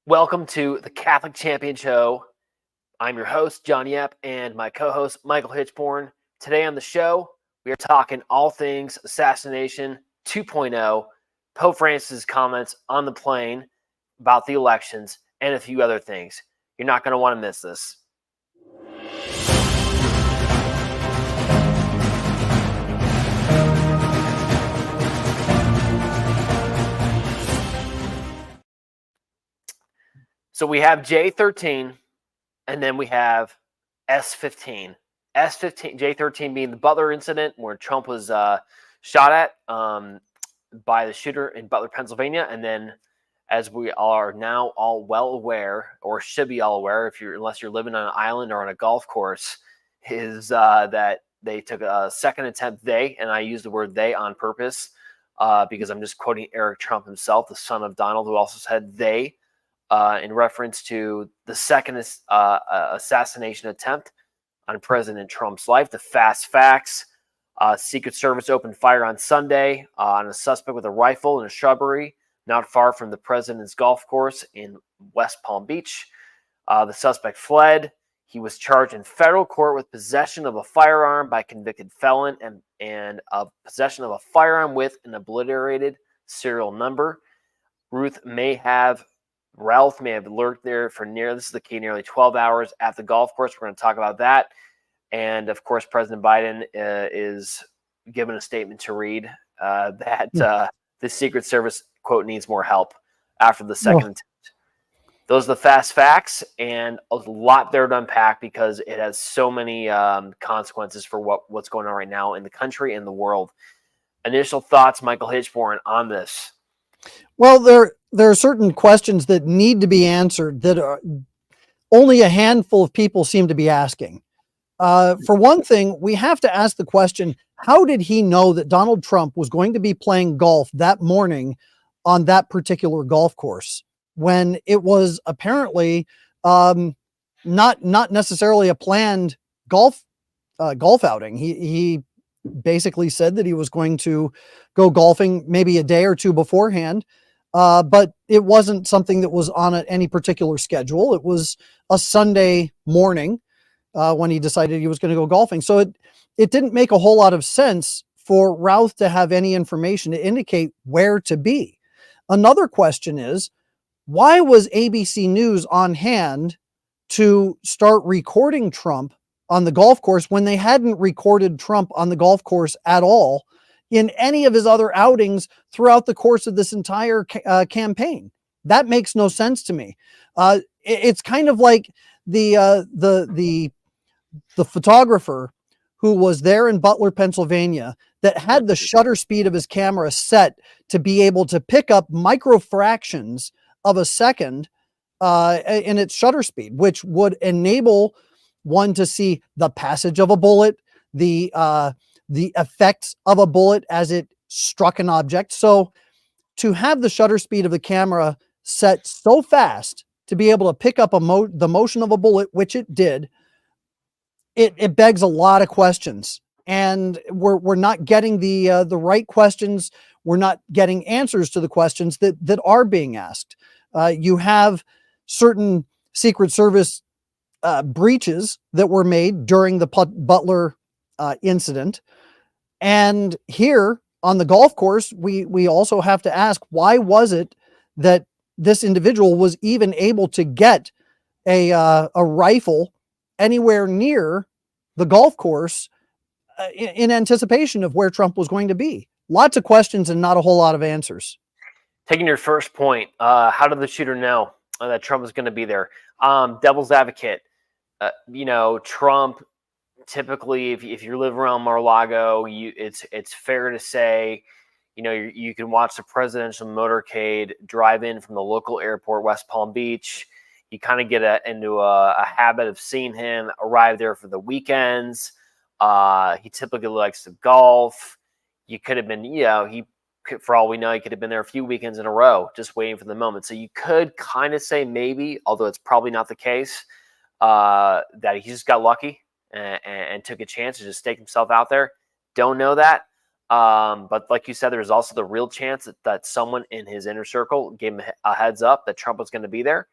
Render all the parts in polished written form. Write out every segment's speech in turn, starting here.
Welcome to the Catholic Champion Show. I'm your host, John Yep, and my co-host, Michael Hichborn. Today on the show, we are talking all things Assassination 2.0, Pope Francis' comments on the plane about the elections, and a few other things. You're not going to want to miss this. So we have J13, and then we have S15. J13 being the Butler incident where Trump was shot at by the shooter in Butler, Pennsylvania. And then, as we are now all well aware, or should be all aware, unless you're living on an island or on a golf course, is that they took a second attempt. And I use the word they on purpose because I'm just quoting Eric Trump himself, the son of Donald, who also said they. In reference to the second assassination attempt on President Trump's life. The fast facts. Secret Service opened fire on Sunday on a suspect with a rifle in a shrubbery not far from the president's golf course in West Palm Beach. The suspect fled. He was charged in federal court with possession of a firearm by convicted felon and of possession of a firearm with an obliterated serial number. Ralph may have lurked there for nearly 12 hours at the golf course. We're going to talk about that. And, of course, President Biden is given a statement to read that the Secret Service, quote, needs more help after the second attempt. Those are the fast facts, and a lot there to unpack because it has so many consequences for what's going on right now in the country and the world. Initial thoughts, Michael Hichborn, on this? Well, there are certain questions that need to be answered that only a handful of people seem to be asking. For one thing, we have to ask the question, how did he know that Donald Trump was going to be playing golf that morning on that particular golf course when it was apparently not necessarily a planned golf outing? He basically said that he was going to go golfing maybe a day or two beforehand. But it wasn't something that was on any particular schedule. It was a Sunday morning when he decided he was going to go golfing. So it didn't make a whole lot of sense for Routh to have any information to indicate where to be. Another question is, why was ABC News on hand to start recording Trump on the golf course when they hadn't recorded Trump on the golf course at all in any of his other outings throughout the course of this entire campaign? That makes no sense to me. It's kind of like the photographer who was there in Butler, Pennsylvania, that had the shutter speed of his camera set to be able to pick up microfractions of a second in its shutter speed, which would enable one to see the passage of a bullet, the effects of a bullet as it struck an object. So to have the shutter speed of the camera set so fast to be able to pick up the motion of a bullet, which it did, it begs a lot of questions. And we're not getting the right questions. We're not getting answers to the questions that are being asked. You have certain Secret Service breaches that were made during the Butler incident. And here on the golf course, we also have to ask, why was it that this individual was even able to get a rifle anywhere near the golf course in anticipation of where Trump was going to be? Lots of questions and not a whole lot of answers. Taking your first point, how did the shooter know that Trump was going to be there? Devil's advocate, Trump. Typically, if you live around Mar-a-Lago, it's fair to say, you can watch the presidential motorcade drive in from the local airport, West Palm Beach. You kind of get into a habit of seeing him arrive there for the weekends. He typically likes to golf. You could have been, for all we know, he could have been there a few weekends in a row, just waiting for the moment. So you could kind of say maybe, although it's probably not the case, that he just got lucky and took a chance to just stake himself out there. Don't know that. But like you said, there's also the real chance that someone in his inner circle gave him a heads up that Trump was going to be there.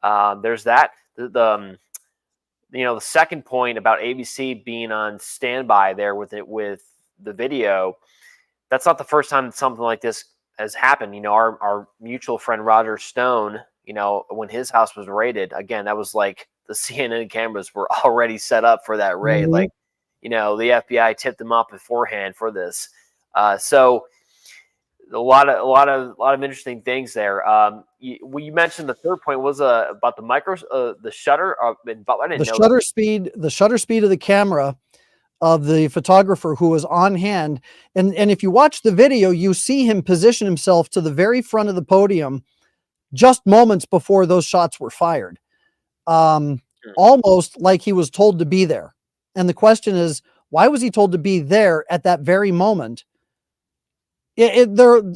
There's that. The second point about ABC being on standby there with the video. That's not the first time something like this has happened. Our mutual friend Roger Stone, when his house was raided, again, that was like the CNN cameras were already set up for that raid. Mhm. Like, the FBI tipped them off beforehand for this. So a lot of interesting things there. You mentioned the third point was about the shutter. I didn't know that. The shutter speed of the camera of the photographer who was on hand. And if you watch the video, you see him position himself to the very front of the podium just moments before those shots were fired. Almost like he was told to be there. And the question is, why was he told to be there at that very moment? They're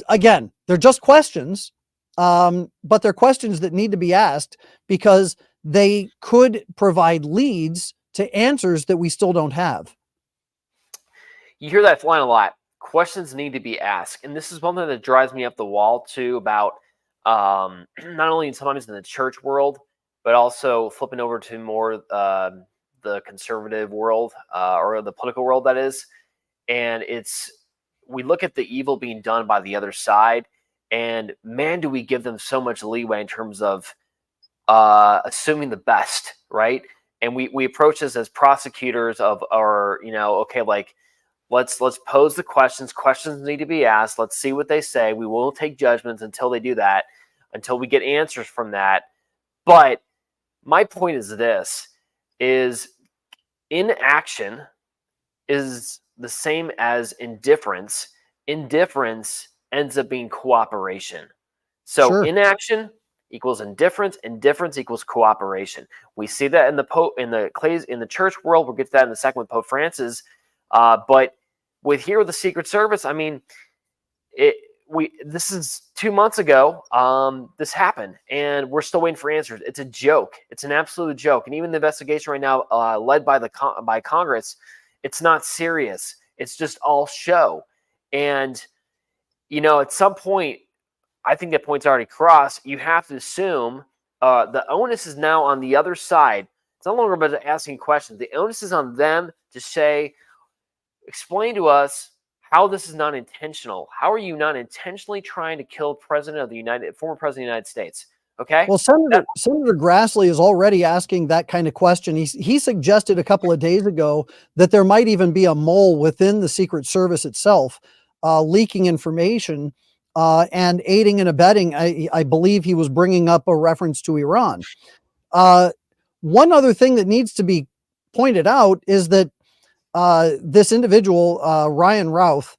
just questions, but they're questions that need to be asked because they could provide leads to answers that we still don't have. You hear that line a lot. Questions need to be asked. And this is one thing that drives me up the wall too about not only sometimes in the church world, but also flipping over to more the conservative world or the political world, that is. And we look at the evil being done by the other side, and man, do we give them so much leeway in terms of assuming the best, right? And we approach this as prosecutors okay, like, let's pose the questions. Questions need to be asked. Let's see what they say. We won't take judgments until they do that, until we get answers from that. But my point is this, is inaction is the same as indifference. Indifference ends up being cooperation. So Sure. Inaction equals indifference. Indifference equals cooperation. We see that in the church world. We'll get to that in a second with Pope Francis. But with the Secret Service, I mean, this is 2 months ago. This happened, and we're still waiting for answers. It's a joke. It's an absolute joke. And even the investigation right now, led by Congress, it's not serious. It's just all show. And at some point, I think that point's already crossed. You have to assume the onus is now on the other side. It's no longer about asking questions. The onus is on them to say, explain to us how this is not intentional. How are you not intentionally trying to kill former President of the United States? Okay. Well, Senator Grassley is already asking that kind of question. He suggested a couple of days ago that there might even be a mole within the Secret Service itself, leaking information and aiding and abetting. I believe he was bringing up a reference to Iran. One other thing that needs to be pointed out is that this individual, Ryan Routh,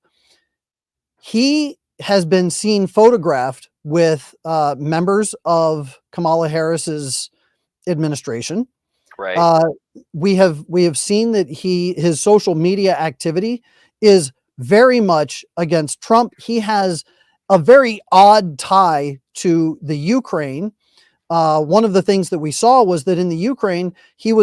he has been seen photographed with members of Kamala Harris's administration. Right. We have seen that his social media activity is very much against Trump. He has a very odd tie to the Ukraine. One of the things that we saw was that in the Ukraine, he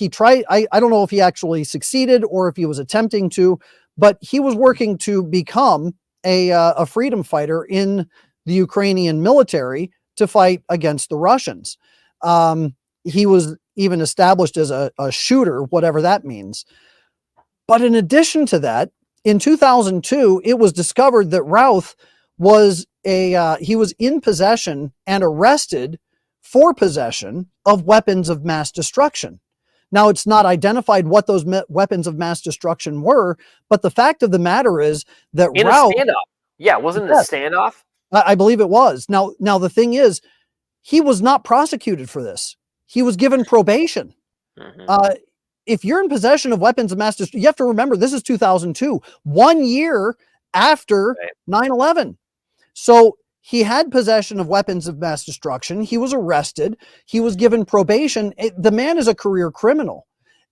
tried, I don't know if he actually succeeded or if he was attempting to, but he was working to become a freedom fighter in the Ukrainian military to fight against the Russians. He was even established as a shooter, whatever that means. But in addition to that, in 2002, it was discovered that Routh was he was in possession and arrested for possession of weapons of mass destruction. Now, it's not identified what those weapons of mass destruction were, but the fact of the matter is that in Routh, a standoff. Yeah, wasn't it a standoff? I believe it was. Now the thing is, he was not prosecuted for this. He was given probation. Mm-hmm. If you're in possession of weapons of mass destruction, you have to remember this is 2002, 1 year after 9/11. So he had possession of weapons of mass destruction. He was arrested. He was given probation. The man is a career criminal.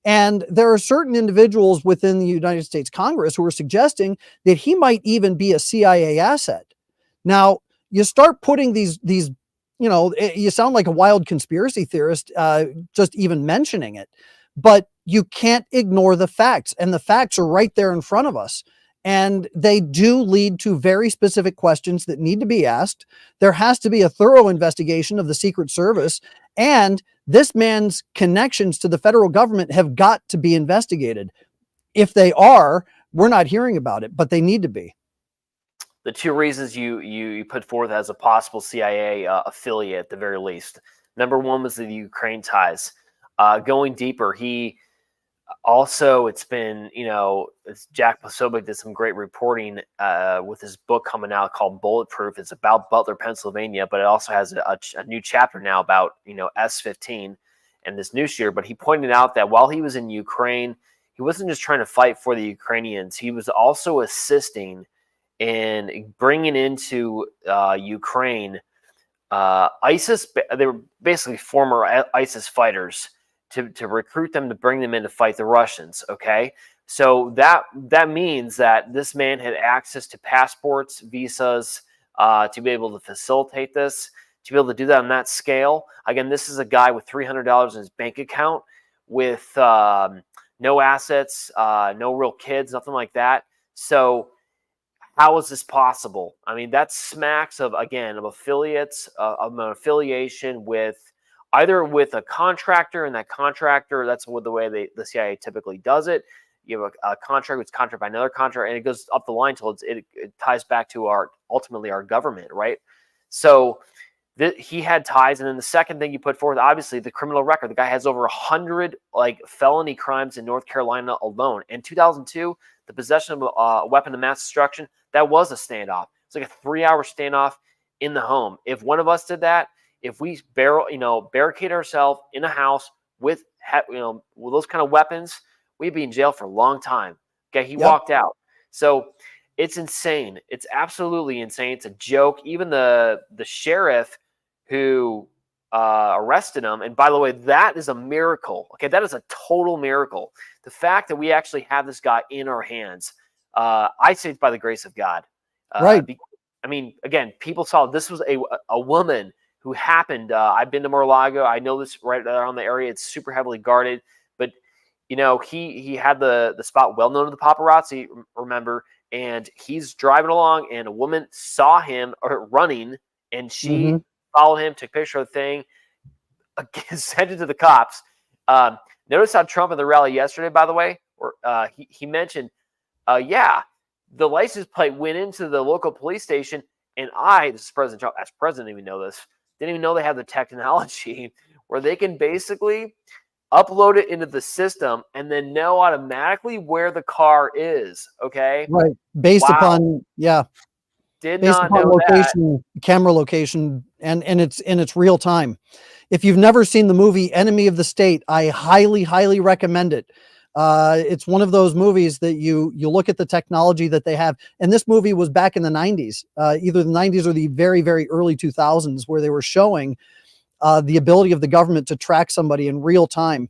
And there are certain individuals within the United States Congress who are suggesting that he might even be a CIA asset. Now, you start putting these, you sound like a wild conspiracy theorist, just even mentioning it, but you can't ignore the facts, and the facts are right there in front of us. and they do lead to very specific questions that need to be asked. There has to be a thorough investigation of the Secret Service, and this man's connections to the federal government have got to be investigated. If they are, we're not hearing about it, but they need to be. The two reasons you put forth as a possible CIA affiliate at the very least. Number one was the Ukraine ties. Going deeper, he also, it's been, Jack Posobiec did some great reporting with his book coming out called Bulletproof. It's about Butler, Pennsylvania, but it also has a new chapter now about, S-15 and this news year. But he pointed out that while he was in Ukraine, he wasn't just trying to fight for the Ukrainians. He was also assisting in bringing into Ukraine ISIS. They were basically former ISIS fighters to recruit them, to bring them in to fight the Russians. Okay. So that means that this man had access to passports, visas, to be able to facilitate this, to be able to do that on that scale. Again, this is a guy with $300 in his bank account with no assets, no real kids, nothing like that. So how is this possible? I mean, that smacks of, again, of affiliates, of an affiliation with either with a contractor, and that contractor, that's the way the CIA typically does it. You have a contract that's contracted by another contractor, and it goes up the line until it ties back to ultimately our government, right? So he had ties. And then the second thing you put forward, obviously, the criminal record. The guy has over 100 felony crimes in North Carolina alone. In 2002, the possession of a weapon of mass destruction, that was a standoff. It's like a 3-hour standoff in the home. If one of us did that, if we barricade ourselves in a house with those kind of weapons, we'd be in jail for a long time. Okay, he walked out. So it's insane. It's absolutely insane. It's a joke. Even the sheriff who arrested him, and by the way, that is a miracle. Okay, that is a total miracle. The fact that we actually have this guy in our hands, I say it's by the grace of God. Right. I mean, again, people saw this was a woman who happened. I've been to Mar-a-Lago. I know this right around the area. It's super heavily guarded, but he had the spot well known to the paparazzi. Remember, and he's driving along, and a woman saw him running, and she followed him, took a picture of the thing, sent it to the cops. Notice how Trump at the rally yesterday, by the way, he mentioned, the license plate went into the local police station, and this is President Trump, as president, didn't even know this. Didn't even know they have the technology where they can basically upload it into the system and then know automatically where the car is. Okay. Right. Based upon location, camera location, and it's real time. If you've never seen the movie Enemy of the State, I highly, highly recommend it. It's one of those movies that you look at the technology that they have. And this movie was back in the 90s, either the 90s or the very, very early 2000s, where they were showing the ability of the government to track somebody in real time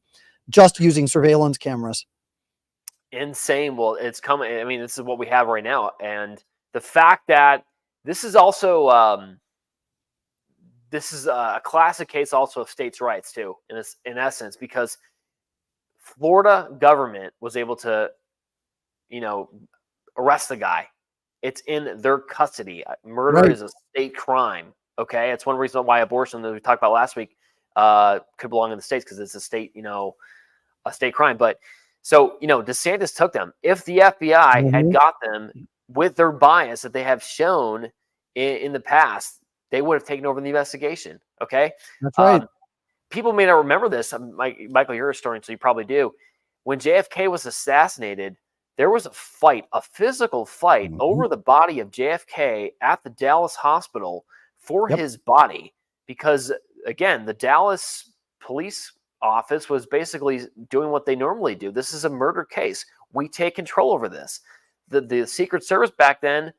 just using surveillance cameras. Insane. Well, it's coming. I mean, this is what we have right now. And the fact that this is also this is a classic case also of states' rights too, in essence, because Florida government was able to, arrest the guy. It's in their custody. Murder is a state crime. Okay, it's one reason why abortion that we talked about last week could belong in the states, because it's a state, a state crime. But so DeSantis took them. If the FBI had got them with their bias that they have shown in the past, they would have taken over the investigation. Okay, that's right. People may not remember this. Michael, you're a historian, so you probably do. When JFK was assassinated, there was a fight, a physical fight over the body of JFK at the Dallas hospital for his body, because, again, the Dallas police office was basically doing what they normally do. This is a murder case. We take control over this. The Secret Service back then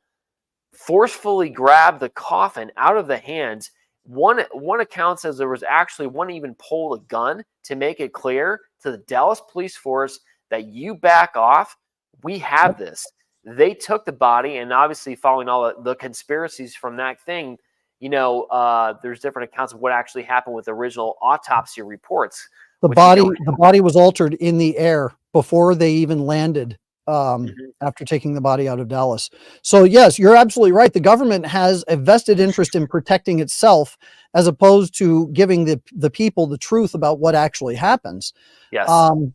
forcefully grabbed the coffin out of the hands. One account says there was actually one even pulled a gun to make it clear to the Dallas police force that you back off. We have this. They took the body, and obviously following all the conspiracies from that thing, there's different accounts of what actually happened with the original autopsy reports. The body was altered in the air before they even landed Mhm. after taking the body out of Dallas. So yes, you're absolutely right. The government has a vested interest in protecting itself as opposed to giving the people the truth about what actually happens. Yes. Um,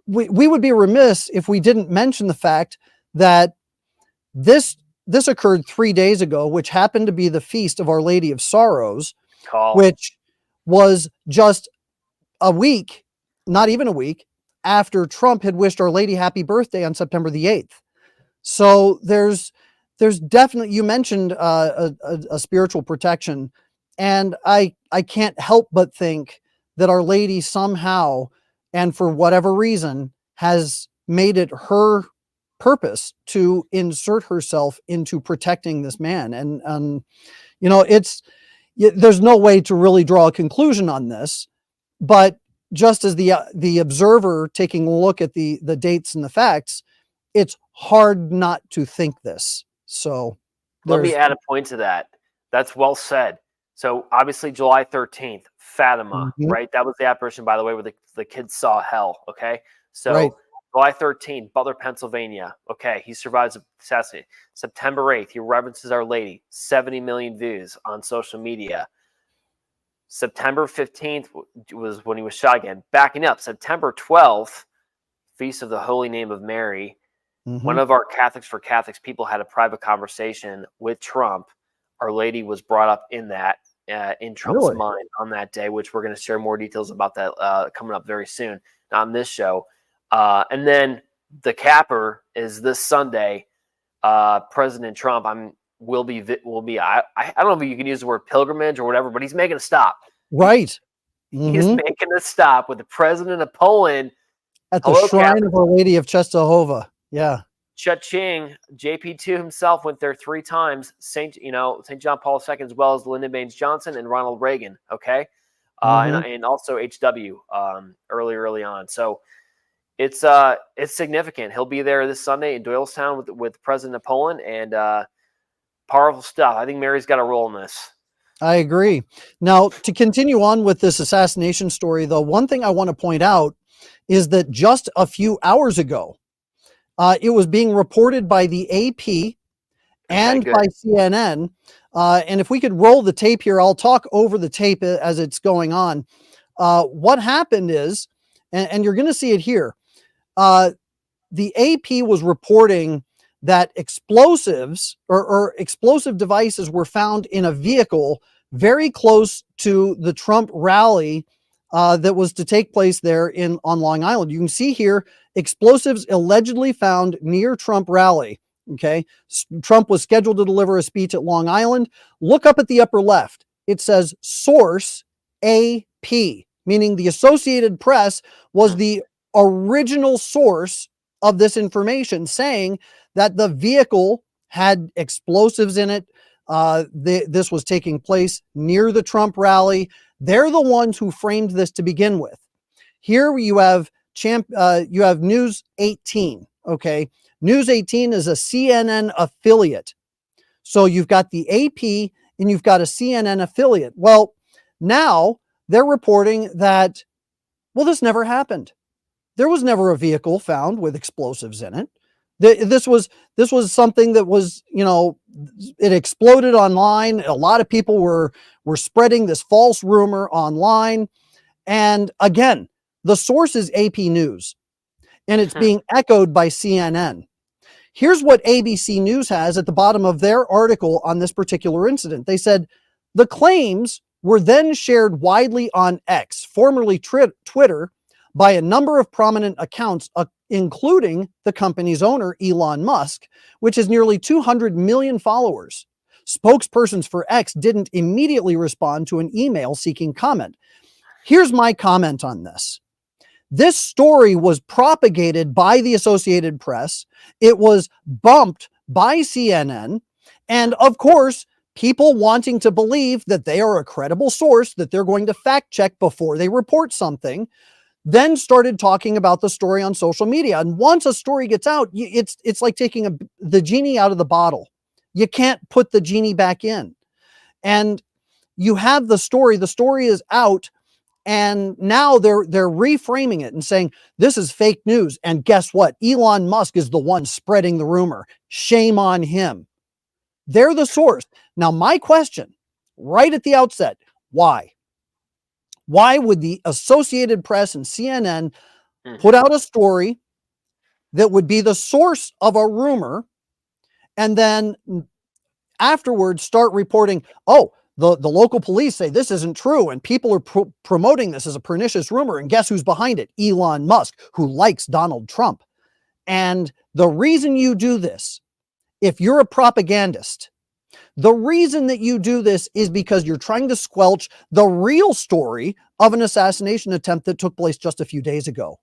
we would be remiss if we didn't mention the fact that this this occurred 3 days ago, which happened to be the feast of Our Lady of Sorrows, Call. which was just a week, not even a week, after Trump had wished Our Lady happy birthday on September the 8th. So there's definitely, you mentioned a spiritual protection, and I can't help but think that Our Lady somehow, and for whatever reason, has made it her purpose to insert herself into protecting this man. And you know, there's no way to really draw a conclusion on this, but just as the observer taking a look at the dates and the facts, it's hard not to think this. So Let me there's add a point to that. That's well said. So obviously July 13th, Fatima, Mhm. right? That was the apparition, by the way, where the kids saw hell. Okay. Right. So July 13th, Butler, Pennsylvania. Okay. He survives assassination. September 8th, he reverences Our Lady. 70 million views on social media. September 15th was when he was shot again. Backing up, September 12th, Feast of the Holy Name of Mary. One Mhm. of our Catholics for Catholics people had a private conversation with Trump. Our Lady was brought up in that, in Trump's Really? mind on that day, which we're going to share more details about that coming up very soon, not on this show. And then the capper is this Sunday. President Trump, I don't know if you can use the word pilgrimage or whatever, but he's making a stop. Right. He's Mhm. making a stop with the president of Poland. At the Hello, shrine Catholic. of Our Lady of Czestochowa. Yeah. Cha-ching, JP2 himself went there 3 times. St. John Paul II, as well as Lyndon Baines Johnson and Ronald Reagan. Okay, Mhm. and also HW early on. So it's significant. He'll be there this Sunday in Doylestown with President of Poland, and powerful stuff. I think Mary's got a role in this. I agree. Now, to continue on with this assassination story, though, one thing I want to point out is that just a few hours ago, it was being reported by the AP Okay, and good. by CNN. And if we could roll the tape here, I'll talk over the tape as it's going on. What happened is, and you're going to see it here, the AP was reporting that explosives or explosive devices were found in a vehicle very close to the Trump rally that was to take place there on Long Island. You can see here explosives allegedly found near Trump rally. Okay, Trump was scheduled to deliver a speech at Long Island. Look up at the upper left. It says source AP, meaning the Associated Press was the original source of this information, saying that the vehicle had explosives in it. This was taking place near the Trump rally. They're the ones who framed this to begin with. Here you have News 18. Okay, News 18 is a CNN affiliate. So you've got the AP and you've got a CNN affiliate. Well, now they're reporting that, well, this never happened. There was never a vehicle found with explosives in it. This was something that was, it exploded online. A lot of people were spreading this false rumor online. And again, the source is AP News, and it's being echoed by CNN. Here's what ABC News has at the bottom of their article on this particular incident. They said the claims were then shared widely on X, formerly Twitter, by a number of prominent accounts, including the company's owner, Elon Musk, which has nearly 200 million followers. Spokespersons for X didn't immediately respond to an email seeking comment. Here's my comment on this. This story was propagated by the Associated Press. It was bumped by CNN. And of course, people wanting to believe that they are a credible source, that they're going to fact check before they report something, then started talking about the story on social media. And once a story gets out, it's like taking the genie out of the bottle. You can't put the genie back in. And you have the story is out. And now they're reframing it and saying this is fake news. And guess what? Elon Musk is the one spreading the rumor. Shame on him. They're the source. Now, my question right at the outset, why? Why would the Associated Press and CNN put out a story that would be the source of a rumor and then afterwards start reporting, oh, the local police say this isn't true and people are promoting this as a pernicious rumor, and guess who's behind it? Elon Musk, who likes Donald Trump. And the reason you do this, if you're a propagandist, the reason that you do this is because you're trying to squelch the real story of an assassination attempt that took place just a few days ago.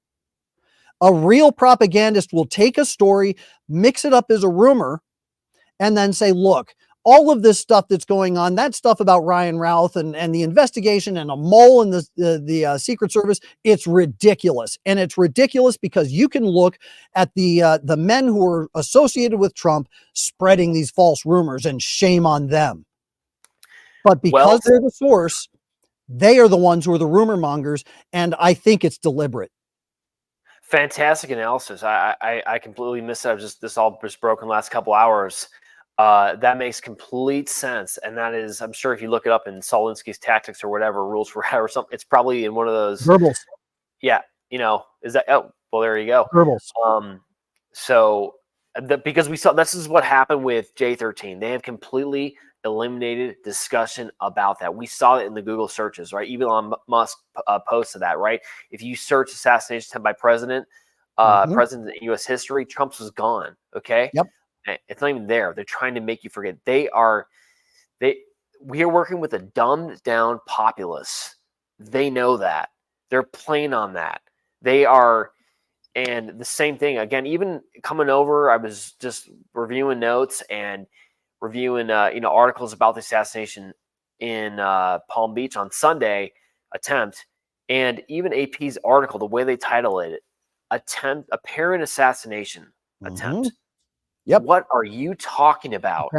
A real propagandist will take a story, mix it up as a rumor, and then say, look, all of this stuff that's going on, that stuff about Ryan Routh and the investigation and a mole in the Secret Service, it's ridiculous. And it's ridiculous because you can look at the men who are associated with Trump spreading these false rumors, and shame on them. But because they're the source, they are the ones who are the rumor mongers, and I think it's deliberate. Fantastic analysis. I completely missed that. This all just broke in the last couple hours. That makes complete sense. And that is, I'm sure if you look it up in Solinsky's Tactics or whatever, Rules for How or something, it's probably in one of those. Verbals. Yeah. Is that, oh, well, there you go. Verbals. Because we saw, this is what happened with J13. They have completely eliminated discussion about that. We saw it in the Google searches, right? Elon Musk posted that, right? If you search assassination attempt by president in U.S. history, Trump's was gone. Okay. Yep. It's not even there. They're trying to make you forget. We are working with a dumbed down populace. They know that. They're playing on that. They are, and the same thing again. Even coming over, I was just reviewing notes and reviewing articles about the assassination in Palm Beach on Sunday attempt, and even AP's article, the way they title it, apparent assassination attempt. Yep. What are you talking about?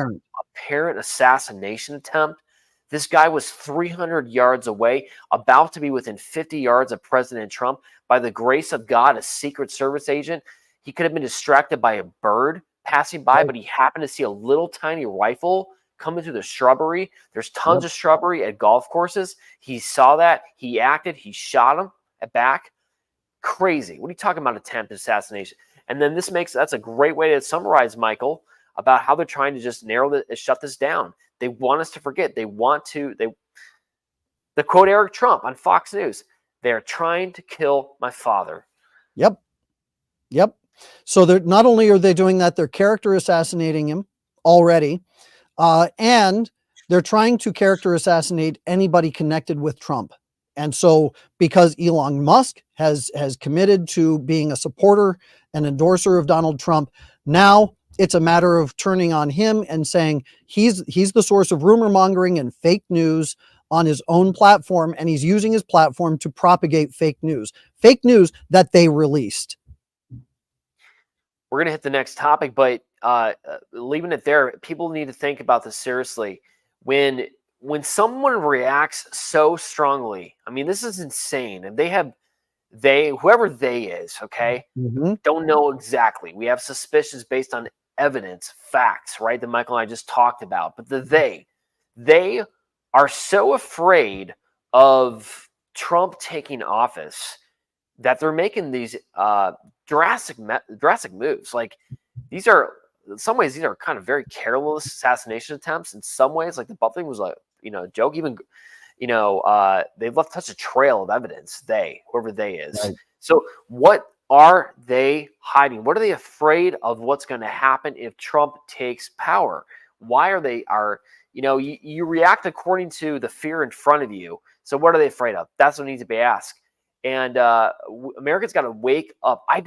Apparent assassination attempt? This guy was 300 yards away, about to be within 50 yards of President Trump. By the grace of God, a Secret Service agent, he could have been distracted by a bird passing by, but he happened to see a little tiny rifle coming through the shrubbery. There's tons of shrubbery at golf courses. He saw that. He acted. He shot him back. Crazy. What are you talking about, attempt assassination? And then that's a great way to summarize, Michael, about how they're trying to just shut this down. They want us to forget. The quote Eric Trump on Fox News, they're trying to kill my father. Yep. So they're not only are they doing that, they're character assassinating him already. And they're trying to character assassinate anybody connected with Trump. And so because Elon Musk has committed to being a supporter and endorser of Donald Trump, now it's a matter of turning on him and saying he's the source of rumor mongering and fake news on his own platform, and he's using his platform to propagate fake news that they released. We're going to hit the next topic, but leaving it there, people need to think about this seriously. When someone reacts so strongly, I mean, this is insane. And whoever they is, okay, don't know exactly. We have suspicions based on evidence, facts, right, that Michael and I just talked about. But they are so afraid of Trump taking office that they're making these drastic moves. Like, in some ways, these are kind of very careless assassination attempts. In some ways, like the Buffalo was a joke. Even they've left such a trail of evidence. Whoever they is. Right. So what are they hiding? What are they afraid of? What's going to happen if Trump takes power? Why are they you react according to the fear in front of you. So what are they afraid of? That's what needs to be asked. And Americans got to wake up. I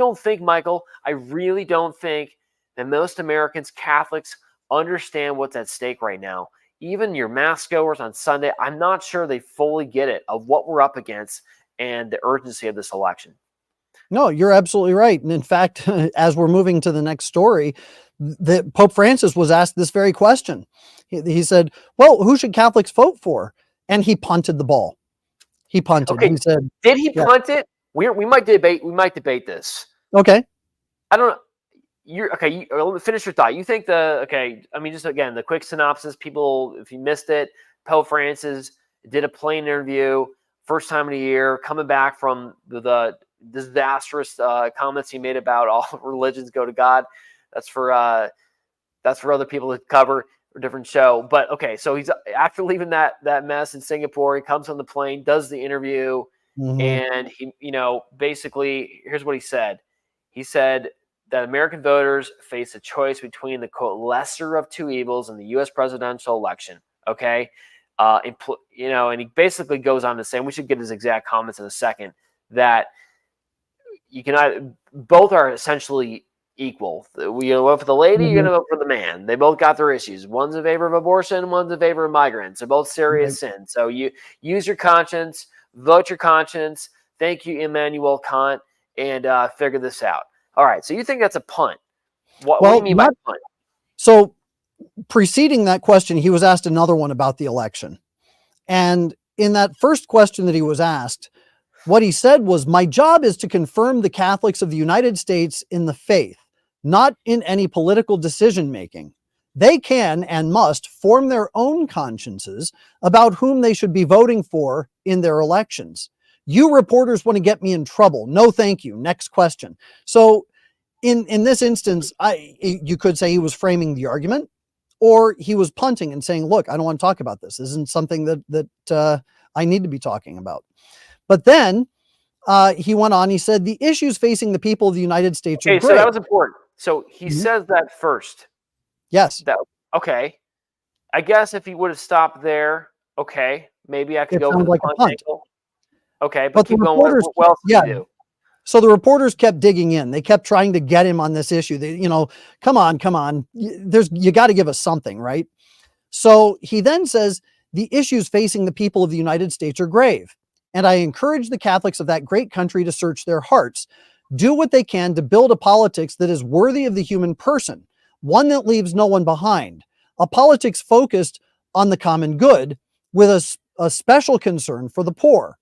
really don't think that most Americans, Catholics, understand what's at stake right now. Even your mass goers on Sunday, I'm not sure they fully get it of what we're up against and the urgency of this election. No, you're absolutely right. And in fact, as we're moving to the next story, Pope Francis was asked this very question. He said, well, who should Catholics vote for? And he punted the ball. He punted. Okay, He said, did he yeah. punt it? We might debate this. Okay. I don't know. You're okay. Let me finish your thought. You think I mean, just again, the quick synopsis. People, if you missed it, Pope Francis did a plane interview, first time in a year, coming back from the disastrous comments he made about all religions go to God. That's for other people to cover a different show. But okay, so he's after leaving that mess in Singapore, he comes on the plane, does the interview, and he, basically, here's what he said. He said that American voters face a choice between the quote lesser of two evils in the U.S. presidential election. Okay, and he basically goes on to say, and we should get his exact comments in a second, that you cannot, both are essentially equal. You're going to vote for the lady, you're going to vote for the man. They both got their issues. One's in favor of abortion, one's in favor of migrants. They're both serious sins. So you use your conscience, vote your conscience. Thank you, Immanuel Kant, and figure this out. All right, so you think that's a punt. What do you mean by punt? So preceding that question, he was asked another one about the election. And in that first question that he was asked, what he said was, my job is to confirm the Catholics of the United States in the faith, not in any political decision-making. They can and must form their own consciences about whom they should be voting for in their elections. You reporters want to get me in trouble. No, thank you. Next question. So in this instance, you could say he was framing the argument, or he was punting and saying, look, I don't want to talk about this. This isn't something that I need to be talking about. But then he went on, he said, the issues facing the people of the United States are great. So that was important. So he says that first. Yes. Okay. I guess if he would have stopped there, okay, maybe I could go with like the punt angle. Okay, but keep going. What else did he do? So the reporters kept digging in. They kept trying to get him on this issue. They, come on. You got to give us something, right? So he then says, the issues facing the people of the United States are grave. And I encourage the Catholics of that great country to search their hearts, do what they can to build a politics that is worthy of the human person, one that leaves no one behind, a politics focused on the common good with a special concern for the poor.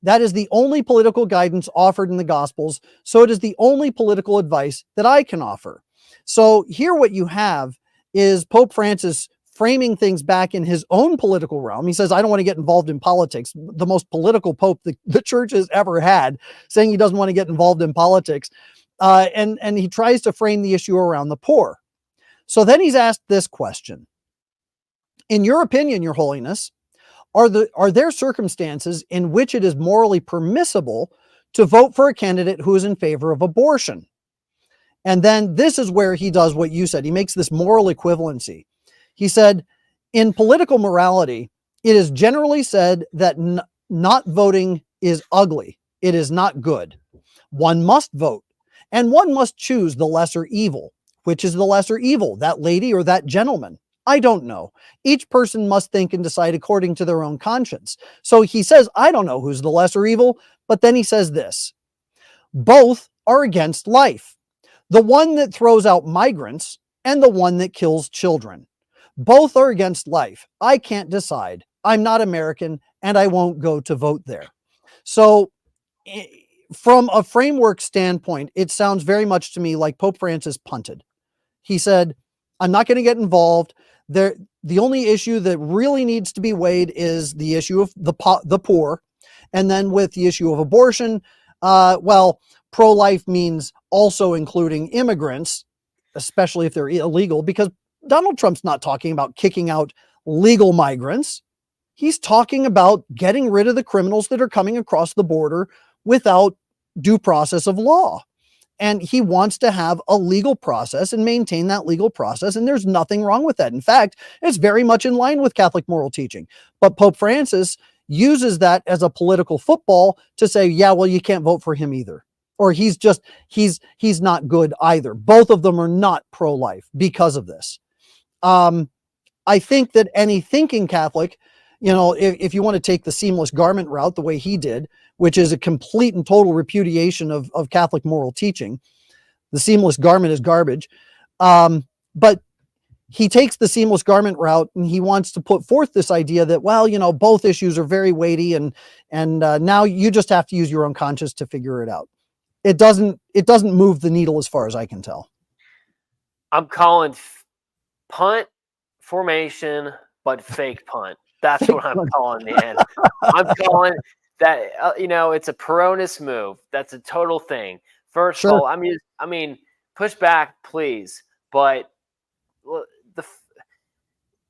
That is the only political guidance offered in the Gospels, so it is the only political advice that I can offer. So here what you have is Pope Francis framing things back in his own political realm. He says, I don't want to get involved in politics. The most political pope the church has ever had, saying he doesn't want to get involved in politics. And he tries to frame the issue around the poor. So then he's asked this question. In your opinion, Your Holiness, are there circumstances in which it is morally permissible to vote for a candidate who is in favor of abortion? And then this is where he does what you said. He makes this moral equivalency. He said, in political morality, it is generally said that not voting is ugly. It is not good. One must vote, and one must choose the lesser evil. Which is the lesser evil, that lady or that gentleman? I don't know. Each person must think and decide according to their own conscience. So he says, I don't know who's the lesser evil, but then he says this, both are against life. The one that throws out migrants and the one that kills children. Both are against life. I can't decide. I'm not American and I won't go to vote there. So from a framework standpoint, it sounds very much to me like Pope Francis punted. He said, I'm not going to get involved. The only issue that really needs to be weighed is the issue of the poor. And then with the issue of abortion, pro-life means also including immigrants, especially if they're illegal, because Donald Trump's not talking about kicking out legal migrants. He's talking about getting rid of the criminals that are coming across the border without due process of law. And he wants to have a legal process and maintain that legal process. And there's nothing wrong with that. In fact, it's very much in line with Catholic moral teaching. But Pope Francis uses that as a political football to say, yeah, well, you can't vote for him either. Or he's not good either. Both of them are not pro-life because of this. I think that any thinking Catholic, if you want to take the seamless garment route the way he did, which is a complete and total repudiation of Catholic moral teaching, the seamless garment is garbage. But he takes the seamless garment route, and he wants to put forth this idea that, well, both issues are very weighty, and now you just have to use your own conscience to figure it out. It doesn't move the needle as far as I can tell. I'm calling punt formation, but fake punt. That's what I'm calling, man. I'm calling that, it's a Peronist move. That's a total thing. First of all, I mean, push back, please. But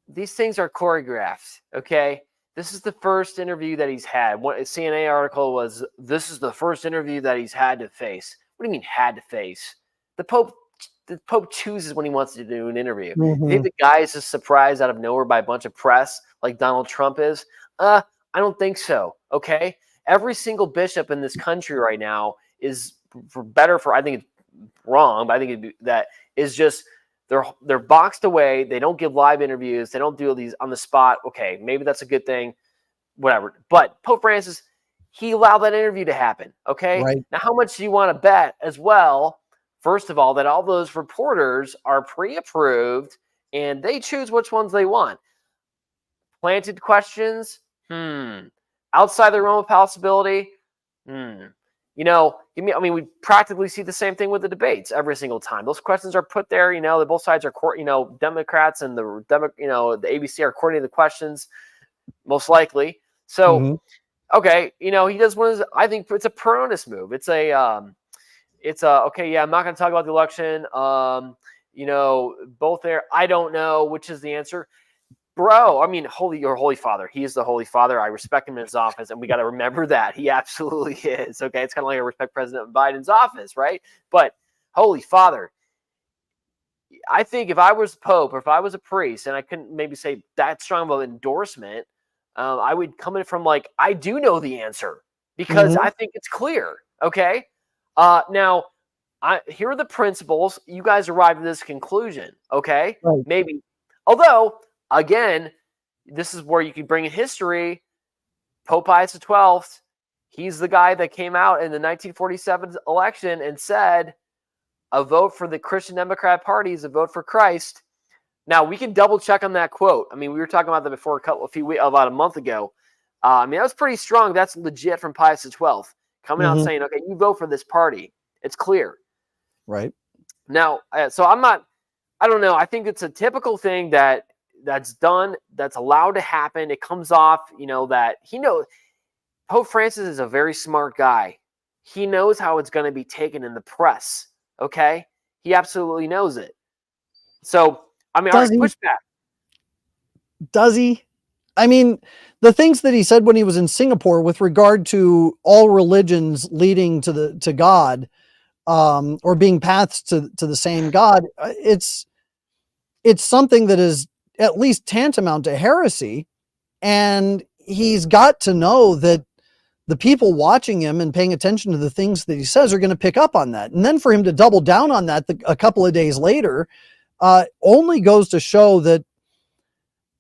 these things are choreographed, okay? This is the first interview that he's had. What a CNA article was, this is the first interview that he's had to face. What do you mean had to face? The Pope chooses when he wants to do an interview. Mm-hmm. You think the guy is just surprised out of nowhere by a bunch of press like Donald Trump is? I don't think so, okay? Every single bishop in this country right now is I think it's wrong, but I think that is just they're boxed away. They don't give live interviews. They don't do these on the spot. Okay, maybe that's a good thing, whatever. But Pope Francis, he allowed that interview to happen, okay? Right. Now, how much do you want to bet as well, first of all, that all those reporters are pre-approved and they choose which ones they want? Planted questions? Outside the realm of possibility? We practically see the same thing with the debates every single time. Those questions are put there. That both sides are, Democrats and the ABC are coordinating the questions, most likely. So, okay, he does one of his, I think it's a Peronist move. It's okay. Yeah, I'm not going to talk about the election. Both there. I don't know which is the answer. Bro, I mean, your Holy Father. He is the Holy Father. I respect him in his office, and we got to remember that. He absolutely is, okay? It's kind of like I respect President Biden's office, right? But Holy Father, I think if I was Pope or if I was a priest, and I couldn't maybe say that strong of an endorsement, I would come in from I do know the answer because I think it's clear, okay? Now, here are the principles. You guys arrived at this conclusion, okay? Right. Maybe, although... Again, this is where you can bring in history. Pope Pius XII, he's the guy that came out in the 1947 election and said, a vote for the Christian Democrat Party is a vote for Christ. Now, we can double check on that quote. I mean, we were talking about that before about a month ago. That was pretty strong. That's legit from Pius XII. Coming out saying, okay, you vote for this party. It's clear. Right. Now, so I don't know. I think it's a typical thing that's done, that's allowed to happen. It comes off, that he knows. Pope Francis is a very smart guy. He knows how it's going to be taken in the press. Okay, he absolutely knows it. So, I mean, push back. Does he? I mean, the things that he said when he was in Singapore with regard to all religions leading to God, or being paths to the same God, it's something that is at least tantamount to heresy. And he's got to know that the people watching him and paying attention to the things that he says are going to pick up on that. And then for him to double down on that a couple of days later, only goes to show that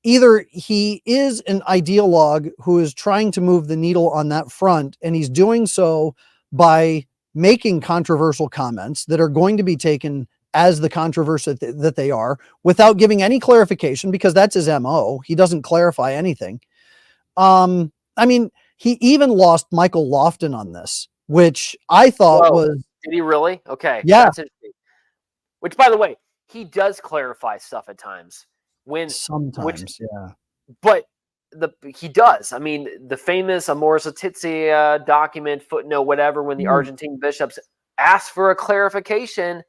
either he is an ideologue who is trying to move the needle on that front, and he's doing so by making controversial comments that are going to be taken as the controversy that they are, without giving any clarification, because that's his MO. He doesn't clarify anything. I mean, he even lost Michael Lofton on this, which I thought was... Did he really? Okay. Yeah. That's interesting. Which, by the way, he does clarify stuff at times. Sometimes, yeah. But he does. I mean, the famous Amoris Laetitia document, footnote, whatever, when the Argentine bishops asked for a clarification,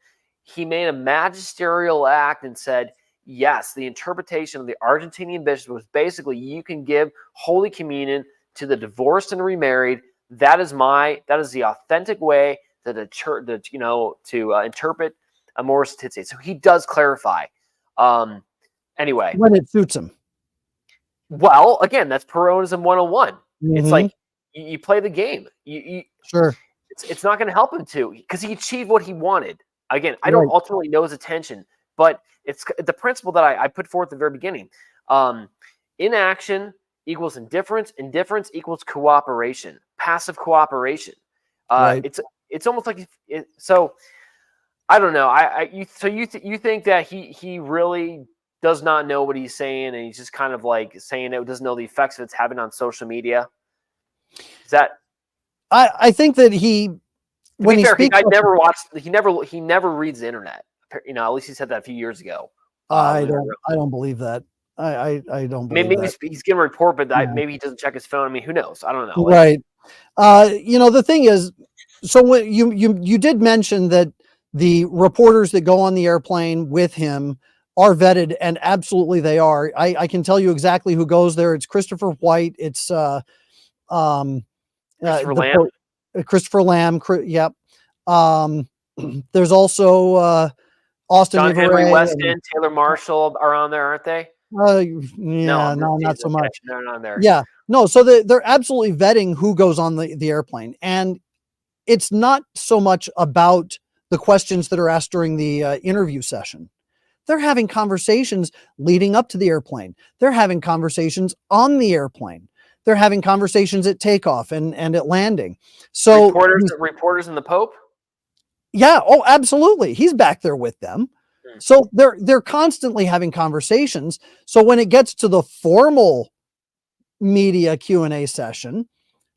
he made a magisterial act and said, yes, the interpretation of the Argentinian bishops was basically, you can give Holy Communion to the divorced and remarried. That is the authentic way to interpret Amoris Laetitia. So he does clarify. Anyway, when it suits him. Well, again, that's Peronism 101. It's like you play the game. Sure. It's not going to help him because he achieved what he wanted. Again, I don't ultimately know his intention, but it's the principle that I put forth at the very beginning. Inaction equals indifference. Indifference equals cooperation. Passive cooperation. It's almost like so. I don't know. You think that he really does not know what he's saying, and he's just kind of like saying it, doesn't know the effects of it's having on social media? Is that? I think that he, when he fair, speaks, he never reads the internet. You know, at least he said that a few years ago. I don't believe that. I don't believe maybe that. he's giving a report, but Yeah. maybe he doesn't check his phone. I mean, who knows? I don't know. Right. You know, the thing is, so when you did mention that the reporters that go on the airplane with him are vetted, and absolutely they are. I can tell you exactly who goes there. It's Christopher White. It's Christopher Lamb. Christopher Lamb. Yep. There's also Austin John Henry Iveray Weston, and, Taylor Marshall are on there, aren't they? yeah, no, not so much. They're not on there. Yeah, no. So they're absolutely vetting who goes on the airplane, and it's not so much about the questions that are asked during the interview session. They're having conversations leading up to the airplane. They're having conversations on the airplane. They're having conversations at takeoff and at landing. So reporters and the Pope. Yeah. Oh, absolutely. He's back there with them. So they're constantly having conversations. So when it gets to the formal media Q&A session,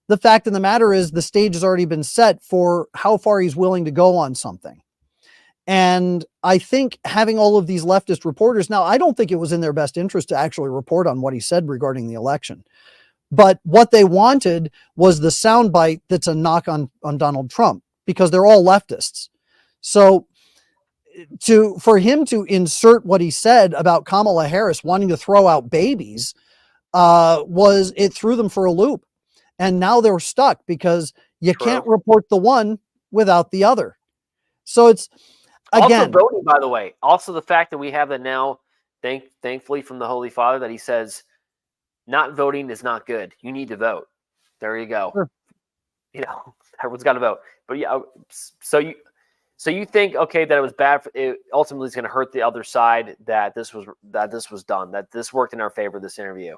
the fact of the matter is the stage has already been set for how far he's willing to go on something. And I think having all of these leftist reporters, now I don't think it was in their best interest to actually report on what he said regarding the election. But what they wanted was the soundbite that's a knock on Donald Trump, because they're all leftists. So for him to insert what he said about Kamala Harris wanting to throw out babies, it threw them for a loop. And now they're stuck because you can't report the one without the other. So it's, again, also voting, by the way, also the fact that we have that now, thankfully from the Holy Father, that he says not voting is not good. You need to vote. There you go. Sure. You know, everyone's got to vote. But yeah, so you think, okay, that it was bad. It ultimately is going to hurt the other side that this was done, that this worked in our favor, this interview.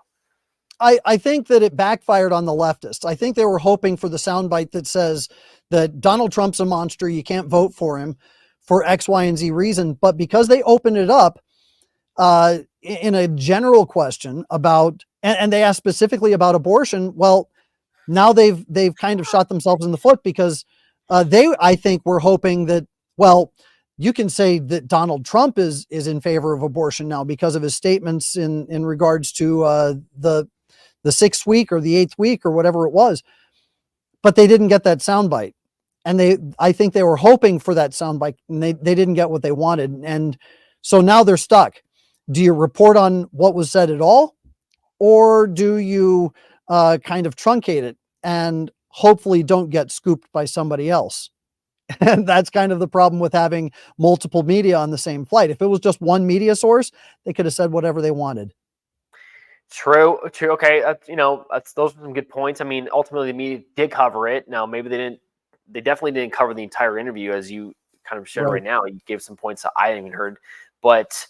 I think that it backfired on the leftists. I think they were hoping for the soundbite that says that Donald Trump's a monster. You can't vote for him for X, Y, and Z reason. But because they opened it up in a general question about, and they asked specifically about abortion, well, now they've kind of shot themselves in the foot, because I think, were hoping that, well, you can say that Donald Trump is in favor of abortion now because of his statements in regards to the 6th week or the 8th week or whatever it was, but they didn't get that soundbite. And I think they were hoping for that soundbite, and they didn't get what they wanted. And so now they're stuck. Do you report on what was said at all? Or do you kind of truncate it and hopefully don't get scooped by somebody else? And that's kind of the problem with having multiple media on the same flight. If it was just one media source, they could have said whatever they wanted. True. Okay, those are some good points. I mean, ultimately, the media did cover it. Now, maybe they definitely didn't cover the entire interview, as you kind of shared right now. You gave some points that I hadn't even heard. But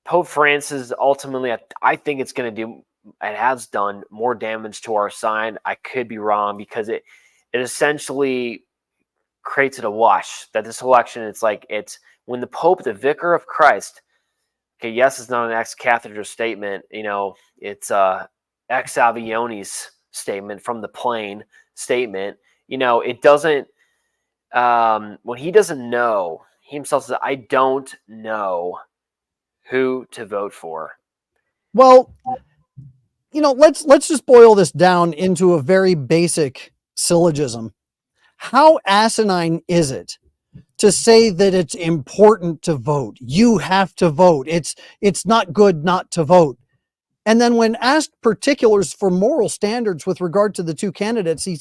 Pope Francis, ultimately, I think it's going to do, and has done, more damage to our side. I could be wrong, because it essentially creates it a wash that this election, it's when the Pope, the vicar of Christ, okay, yes, it's not an ex cathedra statement, it's ex avionis statement, from the plane statement. It doesn't, when he doesn't know, he himself says, I don't know who to vote for. Well, let's just boil this down into a very basic syllogism. How asinine is it to say that it's important to vote? You have to vote. It's not good not to vote. And then when asked particulars for moral standards with regard to the two candidates, he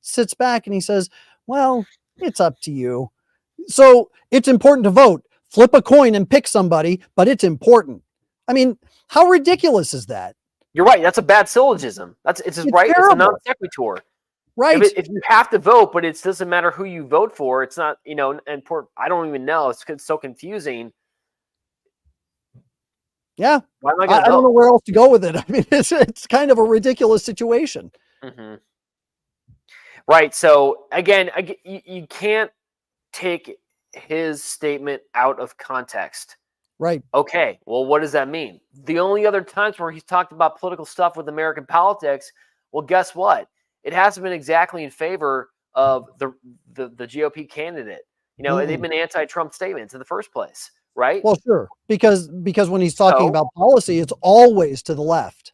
sits back and he says, well, it's up to you. So it's important to vote. Flip a coin and pick somebody, but it's important. I mean, how ridiculous is that? You're right. That's a bad syllogism. It's right. Terrible. It's a non sequitur. Right. If you have to vote, but it doesn't matter who you vote for, it's not, important. I don't even know. It's so confusing. Yeah. I don't know where else to go with it. I mean, it's kind of a ridiculous situation. Mm-hmm. Right. So again, you can't take his statement out of context. Right. Okay, well, what does that mean? The only other times where he's talked about political stuff with American politics, well, guess what? It hasn't been exactly in favor of the GOP candidate. You know, they've Mm-mm. been anti-Trump statements in the first place, right? Well, sure, because when he's talking So about policy, it's always to the left.